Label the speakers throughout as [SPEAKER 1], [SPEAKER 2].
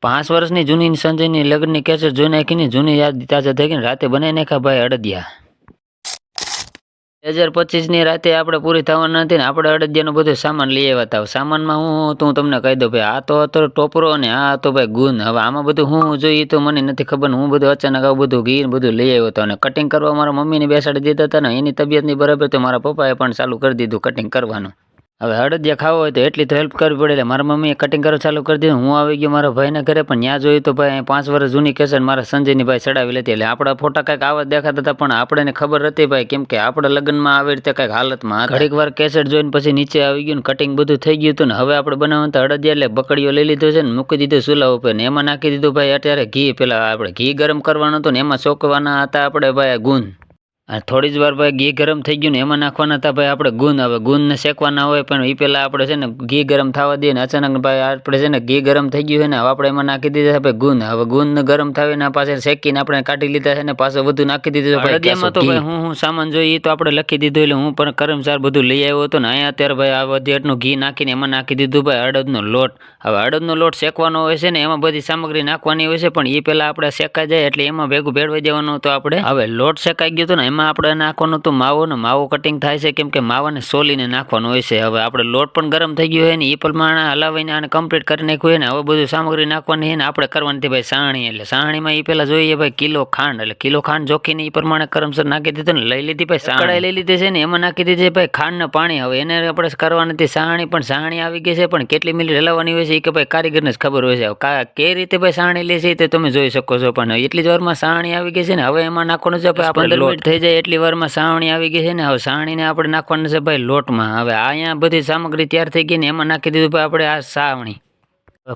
[SPEAKER 1] 5 વર્ષની જૂની સંજયની લગ્નની કેસેટ જોઈ નાખીને જૂની યાદ તાજા થઈ ગઈને રાતે બનાવી નાખ્યા ભાઈ અડદિયા. 2025ની રાતે આપણે પૂરી થવાના નથી ને આપણે અડદિયાનો બધો સામાન લઈ આવ્યા હતા. સામાનમાં હું તો હું તમને કહી દઉં ભાઈ, આ તો હતો ટોપરો અને આ હતો ભાઈ ગુણ. હવે આમાં બધું હું જોઈએ તો મને નથી ખબર. હું બધું અચાનક આવું બધું ઘી બધું લઈ આવ્યો હતો અને કટિંગ કરવા મારા મમ્મીને બેસાડી દીધા હતા ને એની તબિયત નહીં બરાબર તો મારા પપ્પાએ પણ ચાલુ કરી દીધું કટિંગ કરવાનું. હવે અડદિયા ખાવા હોય તો એટલી તો હેલ્પ કરવી પડે એટલે મારા મમ્મીએ કટિંગ કરવા ચાલુ કરી દીધું. હું આવી ગયો મારા ભાઈના ઘરે, પણ ત્યાં જોયું તો ભાઈ 5 વર્ષ જૂની કેસેટ મારા સંજયની ભાઈ ચડાવી લેતી. એટલે આપણા ફોટા કંઈક આવા દેખાતા હતા, પણ આપણને ખબર હતી ભાઈ, કેમ કે આપણા લગ્નમાં આવી રીતે કંઈક હાલતમાં ઘડીક વાર કેસેટ જોઈને પછી નીચે આવી ગયું ને કટિંગ બધું થઈ ગયું હતું ને હવે આપણે બનાવતા અડદિયા એટલે બકડીઓ લઈ લીધો છે ને મૂકી દીધું ચૂલા ઉપર ને એમાં નાખી દીધું ભાઈ અત્યારે ઘી. પેલા આપણે ઘી ગરમ કરવાનું હતું ને એમાં ચોકવાના હતા આપણે ભાઈ ગુંદ. થોડી જ વાર ભાઈ ઘી ગરમ થઈ ગયું ને એમાં નાખવાના હતા ભાઈ આપણે ગુંદ. હવે ગુંદને શેકવાના હોય પણ એ પહેલાં આપણે છે ને ઘી ગરમ થવા દઈએ ને અચાનક ભાઈ આપણે છે ને ઘી ગરમ થઈ ગયું છે ને હવે આપણે એમાં નાખી દીધા છે ભાઈ ગુંદ. હવે ગુંદ ગરમ થઈને પાછળ શેકીને આપણે કાઢી લીધા છે ને પાછું બધું નાખી દીધું છે. અડદિયામાં તો ભાઈ હું સામાન જોઈએ એ તો આપણે લખી દીધું એટલે હું પણ કર્મચાર બધું લઈ આવ્યો હતો ને અહીંયા અત્યારે ભાઈ આ વધેટનું ઘી નાખીને એમાં નાખી દીધું ભાઈ અડદનો લોટ. હવે અડદનો લોટ શેકવાનો હોય છે ને એમાં બધી સામગ્રી નાખવાની હોય છે, પણ એ પહેલાં આપણે શેકાઈ જાય એટલે એમાં ભેગું ભેળવાઈ દેવાનું હતું આપણે. હવે લોટ શેકાઈ ગયો હતો ને એમાં આપણે નાખવાનું તો માવો ને માવો કટિંગ થાય છે, કેમ કે માવાને સોલીને નાખવાનું હોય છે. હવે આપણે લોટ પણ ગરમ થઈ ગયો હોય ને એ પ્રમાણે હલાવીને આને કમ્પ્લીટ કરી નાખ્યું હોય ને હવે બધું સામગ્રી નાખવાની છે ને આપણે કરવાની હતી ભાઈ સાહણી. એટલે સાહણીમાં એ પહેલાં જોઈએ ભાઈ કિલો ખાંડ, એટલે કિલો ખાંડ જોખીને એ પ્રમાણે કરમસર નાખી દીધું ને લઈ લીધી ભાઈ કડાઈ લઈ લીધી છે ને એમાં નાખી દીધી ભાઈ ખાંડ ને પાણી. હવે એને આપણે કરવાની હતી સાહણી, પણ સાહણી આવી ગઈ છે પણ કેટલી મિનિટ હલાવવાની હોય છે એ કે ભાઈ કારીગરને જ ખબર હોય છે. કઈ રીતે ભાઈ સાહણી લે છે તે તમે જોઈ શકો છો, પણ એટલી જ વારમાં સાહણી આવી ગઈ છે ને હવે એમાં નાખવાનું છે ભાઈ 15 મિનિટ થઈ જાય એટલી વારમાં સાવણી આવી ગઈ છે ને હવે સાવણીને આપણે નાખવાનું છે ભાઈ લોટમાં. હવે અહીંયા બધી સામગ્રી તૈયાર થઈ ગઈ ને એમાં નાખી દીધું ભાઈ આપણે આ સાવણી.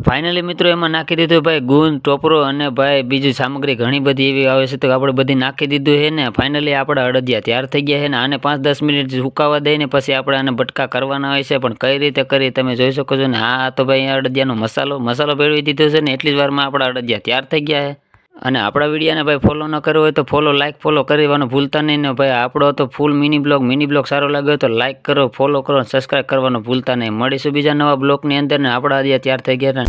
[SPEAKER 1] ફાઇનલી મિત્રો એમાં નાખી દીધું ભાઈ ગુંદ, ટોપરો અને ભાઈ બીજી સામગ્રી ઘણી બધી એવી આવે છે તો આપણે બધી નાખી દીધું છે ને ફાઇનલી આપણે અડદિયા તૈયાર થઈ ગયા છે ને આને 5-10 મિનિટ સુકાવા દઈને પછી આપણે આને બટકા કરવાના હોય છે. પણ કઈ રીતે કરી તમે જોઈ શકો છો ને. આ તો ભાઈ અડદિયાનો મસાલો ભેળવી દીધો છે ને એટલી જ વારમાં આપણા અડદિયા તૈયાર થઈ ગયા છે. અને આપણા વિડીયોને ભાઈ ફોલો ન કરવો હોય તો ફોલો કરવાનું ભૂલતા નહીં ને ભાઈ. આપણો તો ફૂલ મિની બ્લોગ સારો લાગ્યો તો લાઇક કરો, ફોલો કરો, સબસ્ક્રાઈબ કરવાનું ભૂલતા નહીં. મળીશું બીજા નવા બ્લોગની અંદર ને આપણા તૈયાર થઈ ગયા.